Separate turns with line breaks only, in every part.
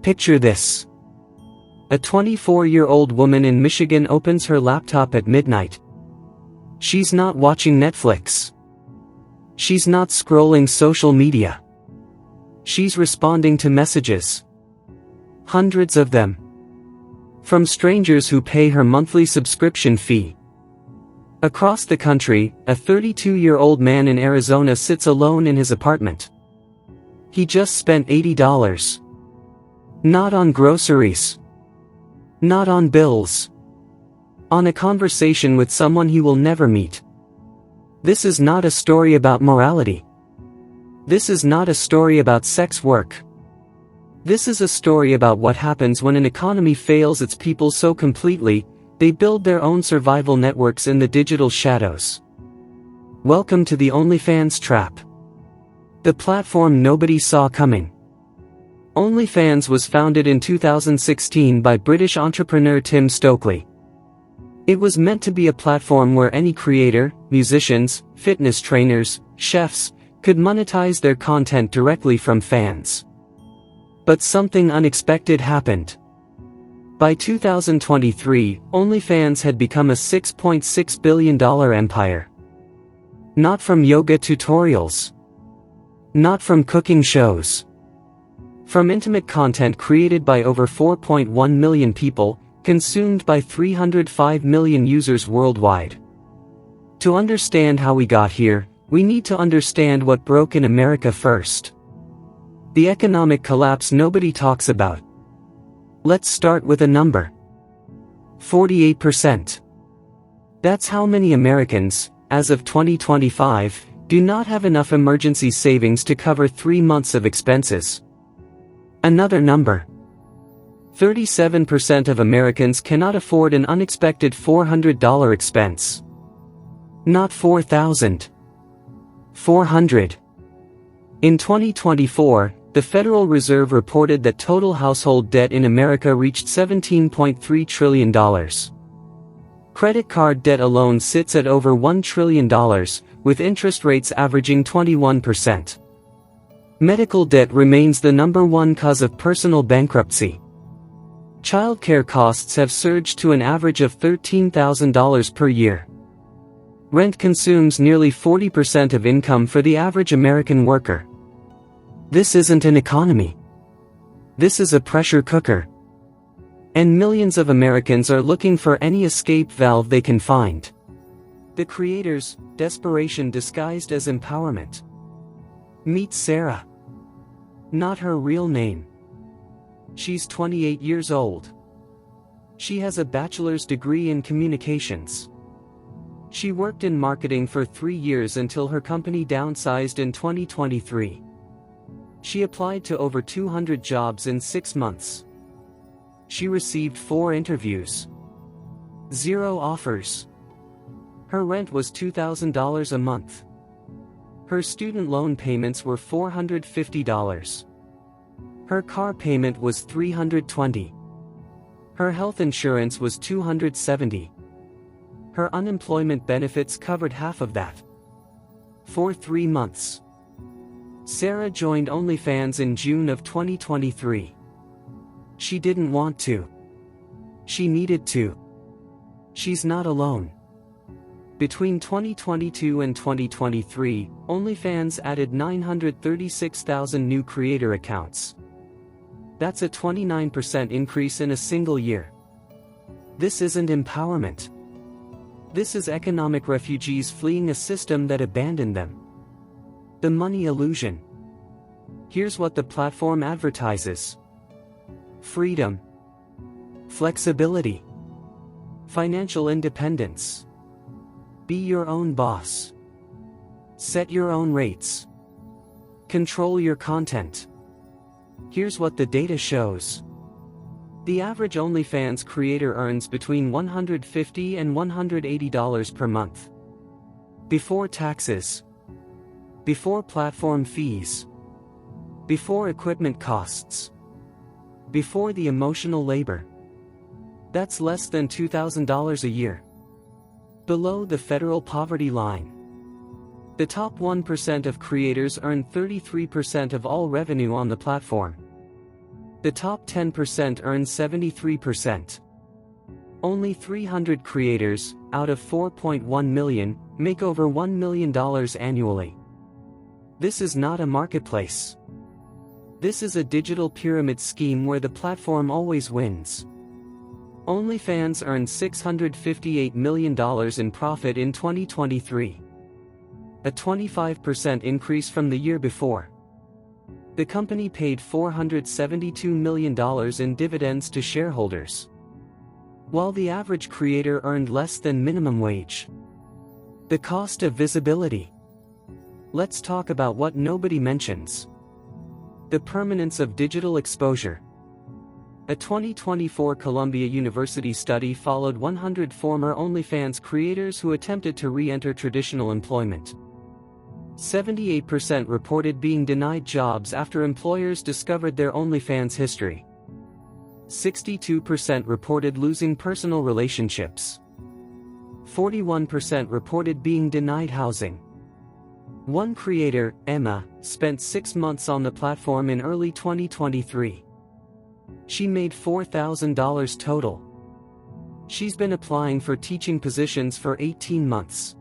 Picture this. A 24-year-old woman in Michigan opens her laptop at midnight. She's not watching Netflix. She's not scrolling social media. She's responding to messages. Hundreds of them. From strangers who pay her monthly subscription fee. Across the country, a 32-year-old man in Arizona sits alone in his apartment. He just spent $80. Not on groceries. Not on bills. On a conversation with someone he will never meet. This is not a story about morality. This is not a story about sex work. This is a story about what happens when an economy fails its people so completely, they build their own survival networks in the digital shadows. Welcome to the OnlyFans trap. The platform nobody saw coming. OnlyFans was founded in 2016 by British entrepreneur Tim Stokely. It was meant to be a platform where any creator, musicians, fitness trainers, chefs, could monetize their content directly from fans. But something unexpected happened. By 2023, OnlyFans had become a $6.6 billion empire. Not from yoga tutorials. Not from cooking shows. From intimate content created by over 4.1 million people, consumed by 305 million users worldwide. To understand how we got here, we need to understand what broke in America first. The economic collapse nobody talks about. Let's start with a number. 48%. That's how many Americans, as of 2025, do not have enough emergency savings to cover 3 months of expenses. Another number. 37% of Americans cannot afford an unexpected $400 expense. Not $4,000. $400. In 2024, the Federal Reserve reported that total household debt in America reached $17.3 trillion. Credit card debt alone sits at over $1 trillion, with interest rates averaging 21%. Medical debt remains the #1 cause of personal bankruptcy. Childcare costs have surged to an average of $13,000 per year. Rent consumes nearly 40% of income for the average American worker. This isn't an economy. This is a pressure cooker. And millions of Americans are looking for any escape valve they can find. The creators, desperation disguised as empowerment. Meet Sarah. Not her real name. She's 28 years old. She has a bachelor's degree in communications. She worked in marketing for 3 years until her company downsized in 2023. She applied to over 200 jobs in 6 months. She received 4 interviews. 0 offers. Her rent was $2,000 a month. Her student loan payments were $450. Her car payment was $320. Her health insurance was $270. Her unemployment benefits covered half of that. For 3 months. Sarah joined OnlyFans in June of 2023. She didn't want to. She needed to. She's not alone. Between 2022 and 2023, OnlyFans added 936,000 new creator accounts. That's a 29% increase in a single year. This isn't empowerment. This is economic refugees fleeing a system that abandoned them. The money illusion. Here's what the platform advertises. Freedom. Flexibility. Financial independence. Be your own boss. Set your own rates. Control your content. Here's what the data shows. The average OnlyFans creator earns between $150 and $180 per month. Before taxes. Before platform fees. Before equipment costs. Before the emotional labor. That's less than $2,000 a year. Below the federal poverty line. The top 1% of creators earn 33% of all revenue on the platform. The top 10% earn 73%. Only 300 creators, out of 4.1 million, make over $1 million annually. This is not a marketplace. This is a digital pyramid scheme where the platform always wins. OnlyFans earned $658 million in profit in 2023. A 25% increase from the year before. The company paid $472 million in dividends to shareholders, while the average creator earned less than minimum wage. The cost of visibility. Let's talk about what nobody mentions. The permanence of digital exposure. A 2024 Columbia University study followed 100 former OnlyFans creators who attempted to re-enter traditional employment. 78% reported being denied jobs after employers discovered their OnlyFans history. 62% reported losing personal relationships. 41% reported being denied housing. One creator, Emma, spent 6 months on the platform in early 2023. She made $4,000 total. She's been applying for teaching positions for 18 months.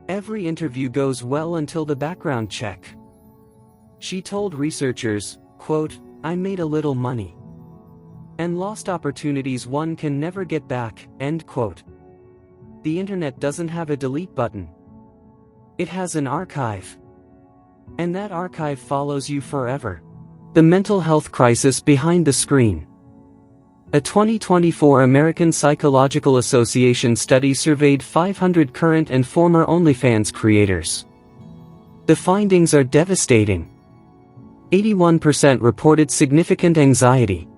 Every interview goes well until the background check. She told researchers, quote, "I made a little money and lost opportunities one can never get back," end quote. The internet doesn't have a delete button. It has an archive. And that archive follows you forever. The mental health crisis behind the screen. A 2024 American Psychological Association study surveyed 500 current and former OnlyFans creators. The findings are devastating. 81% reported significant anxiety.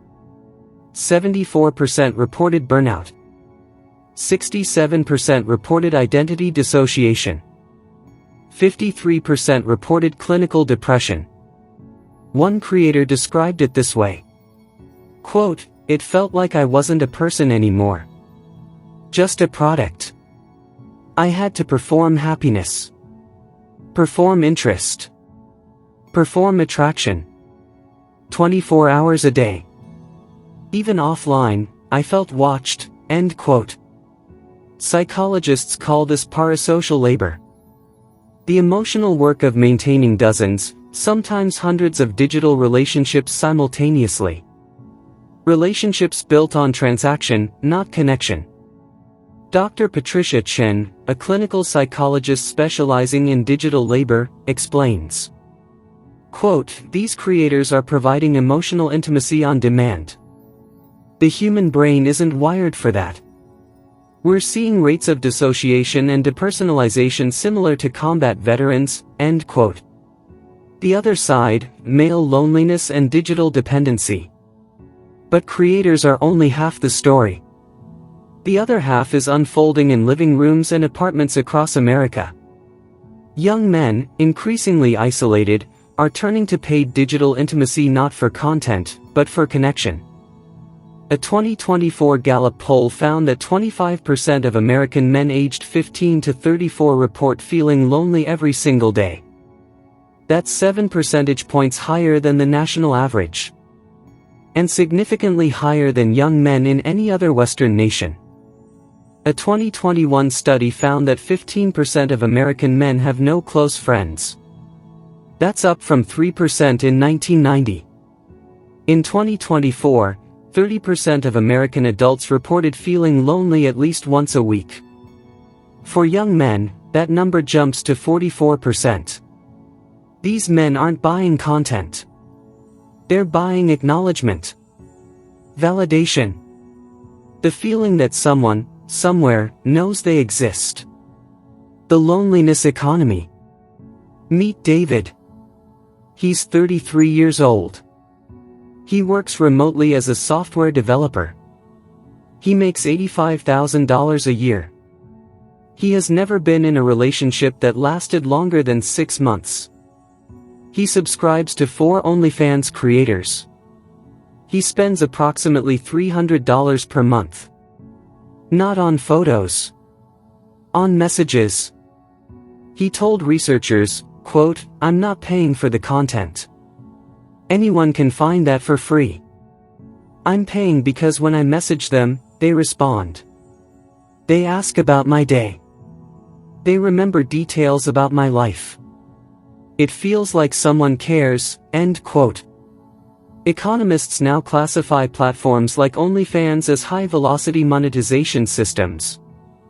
74% reported burnout. 67% reported identity dissociation. 53% reported clinical depression. One creator described it this way. Quote, "It felt like I wasn't a person anymore. Just a product. I had to perform happiness. Perform interest. Perform attraction. 24 hours a day. Even offline, I felt watched," end quote. Psychologists call this parasocial labor. The emotional work of maintaining dozens, sometimes hundreds of digital relationships simultaneously. Relationships built on transaction, not connection. Dr. Patricia Chen, a clinical psychologist specializing in digital labor, explains. Quote, "These creators are providing emotional intimacy on demand. The human brain isn't wired for that. We're seeing rates of dissociation and depersonalization similar to combat veterans," end quote. The other side, male loneliness and digital dependency. But creators are only half the story. The other half is unfolding in living rooms and apartments across America. Young men, increasingly isolated, are turning to paid digital intimacy not for content, but for connection. A 2024 Gallup poll found that 25% of American men aged 15 to 34 report feeling lonely every single day. That's 7 percentage points higher than the national average. And significantly higher than young men in any other Western nation. A 2021 study found that 15% of American men have no close friends. That's up from 3% in 1990. In 2024, 30% of American adults reported feeling lonely at least once a week. For young men, that number jumps to 44%. These men aren't buying content. They're buying acknowledgement. Validation. The feeling that someone, somewhere, knows they exist. The loneliness economy. Meet David. He's 33 years old. He works remotely as a software developer. He makes $85,000 a year. He has never been in a relationship that lasted longer than 6 months. He subscribes to 4 OnlyFans creators. He spends approximately $300 per month. Not on photos. On messages. He told researchers, quote, "I'm not paying for the content. Anyone can find that for free. I'm paying because when I message them, they respond. They ask about my day. They remember details about my life. It feels like someone cares." End quote. Economists now classify platforms like OnlyFans as high-velocity monetization systems,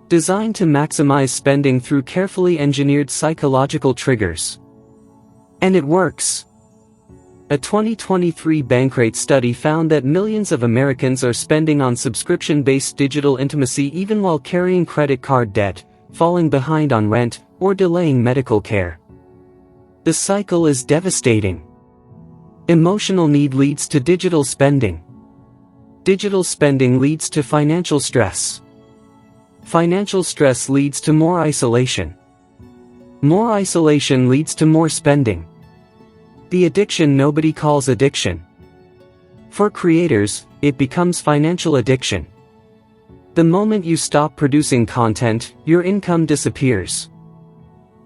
designed to maximize spending through carefully engineered psychological triggers. And it works. A 2023 Bankrate study found that millions of Americans are spending on subscription-based digital intimacy even while carrying credit card debt, falling behind on rent, or delaying medical care. The cycle is devastating. Emotional need leads to digital spending. Digital spending leads to financial stress. Financial stress leads to more isolation. More isolation leads to more spending. The addiction nobody calls addiction. For creators, it becomes financial addiction. The moment you stop producing content, your income disappears.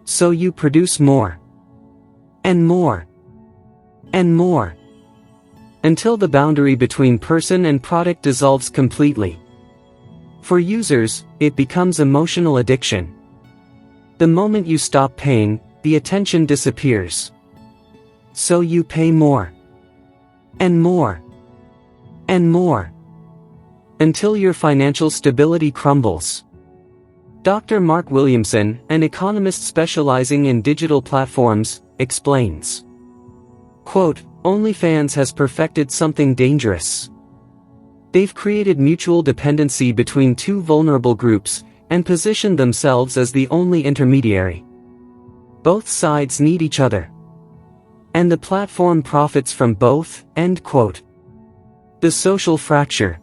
So you produce more. And more. And more. Until the boundary between person and product dissolves completely. For users, it becomes emotional addiction. The moment you stop paying, the attention disappears. So you pay more. And more. And more. Until your financial stability crumbles. Dr. Mark Williamson, an economist specializing in digital platforms, explains. Quote, "OnlyFans has perfected something dangerous. They've created mutual dependency between two vulnerable groups, and positioned themselves as the only intermediary. Both sides need each other. And the platform profits from both." End quote. The social fracture.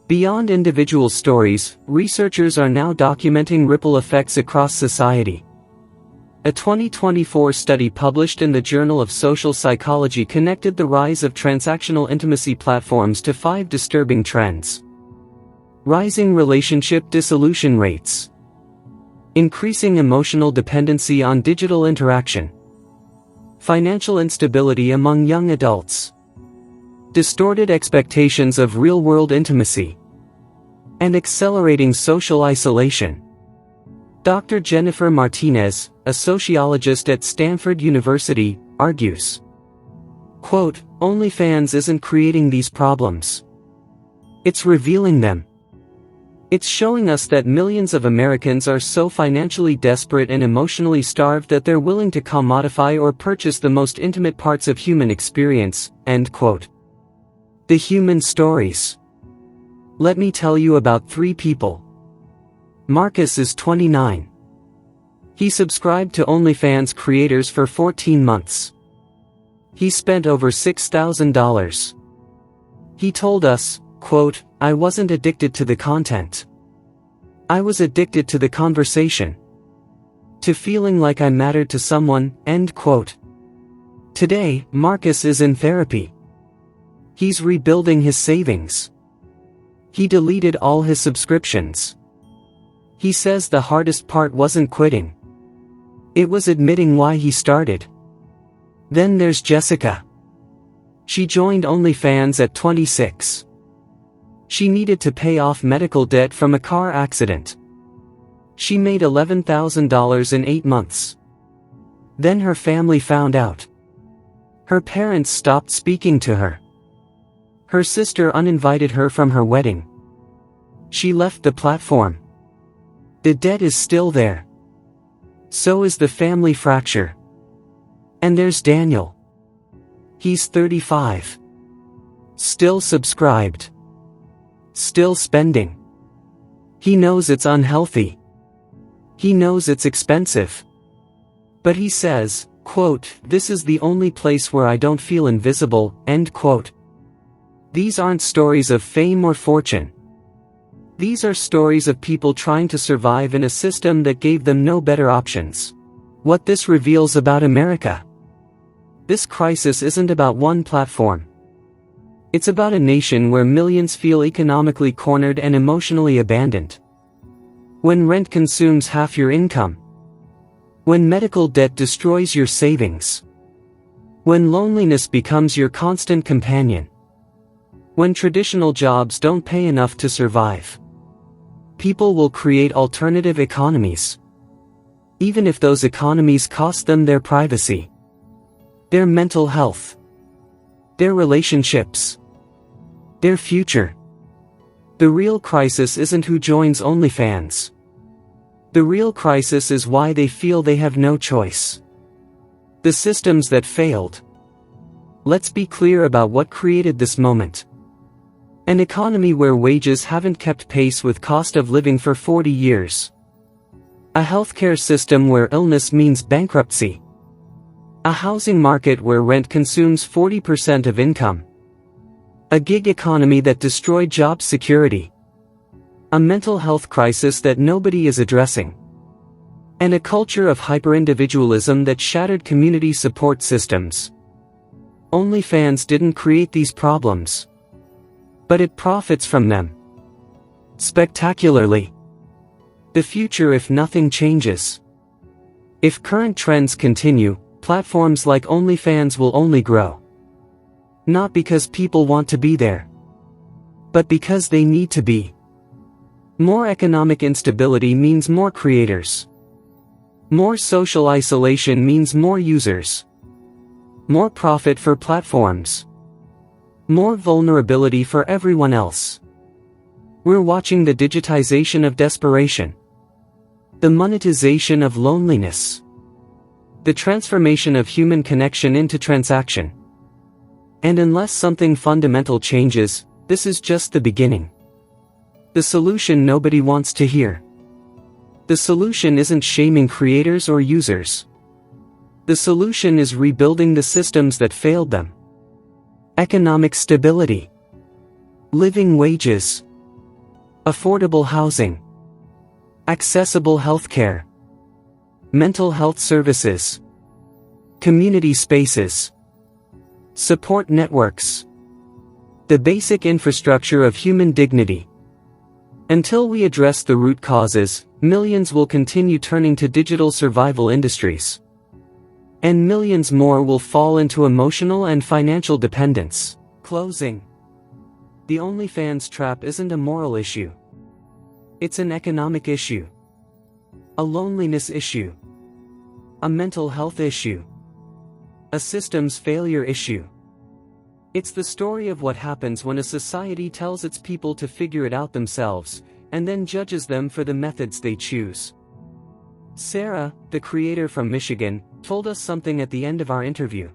Beyond individual stories, researchers are now documenting ripple effects across society. A 2024 study published in the Journal of Social Psychology connected the rise of transactional intimacy platforms to 5 disturbing trends. Rising relationship dissolution rates. Increasing emotional dependency on digital interaction. Financial instability among young adults. Distorted expectations of real-world intimacy. And accelerating social isolation. Dr. Jennifer Martinez, a sociologist at Stanford University, argues. Quote, "OnlyFans isn't creating these problems. It's revealing them. It's showing us that millions of Americans are so financially desperate and emotionally starved that they're willing to commodify or purchase the most intimate parts of human experience." End quote. The human stories. Let me tell you about 3 people. Marcus is 29. He subscribed to OnlyFans creators for 14 months. He spent over $6,000. He told us, quote, "I wasn't addicted to the content. I was addicted to the conversation. To feeling like I mattered to someone." End quote. Today, Marcus is in therapy. He's rebuilding his savings. He deleted all his subscriptions. He says the hardest part wasn't quitting. It was admitting why he started. Then there's Jessica. She joined OnlyFans at 26. She needed to pay off medical debt from a car accident. She made $11,000 in 8 months. Then her family found out. Her parents stopped speaking to her. Her sister uninvited her from her wedding. She left the platform. The debt is still there. So is the family fracture. And there's Daniel. He's 35. Still subscribed. Still spending. He knows it's unhealthy. He knows it's expensive. But he says, quote, "This is the only place where I don't feel invisible." End quote. These aren't stories of fame or fortune. These are stories of people trying to survive in a system that gave them no better options. What this reveals about America. This crisis isn't about one platform. It's about a nation where millions feel economically cornered and emotionally abandoned. When rent consumes half your income. When medical debt destroys your savings. When loneliness becomes your constant companion. When traditional jobs don't pay enough to survive. People will create alternative economies. Even if those economies cost them their privacy, their mental health, their relationships, their future. The real crisis isn't who joins OnlyFans. The real crisis is why they feel they have no choice. The systems that failed. Let's be clear about what created this moment. An economy where wages haven't kept pace with cost of living for 40 years. A healthcare system where illness means bankruptcy. A housing market where rent consumes 40% of income. A gig economy that destroyed job security. A mental health crisis that nobody is addressing. And a culture of hyper-individualism that shattered community support systems. OnlyFans didn't create these problems. But it profits from them. Spectacularly. The future if nothing changes. If current trends continue, platforms like OnlyFans will only grow. Not because people want to be there, but because they need to be. More economic instability means more creators. More social isolation means more users. More profit for platforms. More vulnerability for everyone else. We're watching the digitization of desperation. The monetization of loneliness. The transformation of human connection into transaction. And unless something fundamental changes, this is just the beginning. The solution nobody wants to hear. The solution isn't shaming creators or users. The solution is rebuilding the systems that failed them. Economic stability. Living wages. Affordable housing. Accessible healthcare. Mental health services. Community spaces. Support networks. The basic infrastructure of human dignity. Until we address the root causes, millions will continue turning to digital survival industries. And millions more will fall into emotional and financial dependence. Closing. The OnlyFans trap isn't a moral issue. It's an economic issue. A loneliness issue. A mental health issue. A systems failure issue. It's the story of what happens when a society tells its people to figure it out themselves, and then judges them for the methods they choose. Sarah, the creator from Michigan, told us something at the end of our interview.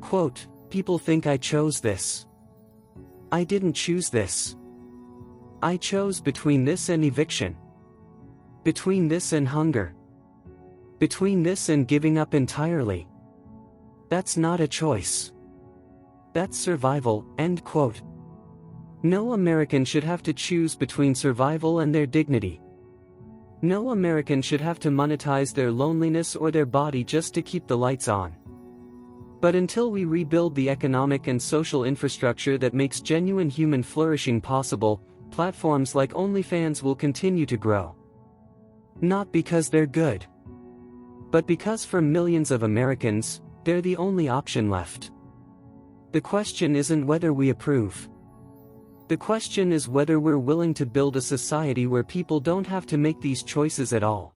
Quote, "People think I chose this. I didn't choose this. I chose between this and eviction. Between this and hunger. Between this and giving up entirely. That's not a choice. That's survival," end quote. No American should have to choose between survival and their dignity. No American should have to monetize their loneliness or their body just to keep the lights on. But until we rebuild the economic and social infrastructure that makes genuine human flourishing possible, platforms like OnlyFans will continue to grow. Not because they're good, but because for millions of Americans, they're the only option left. The question isn't whether we approve. The question is whether we're willing to build a society where people don't have to make these choices at all.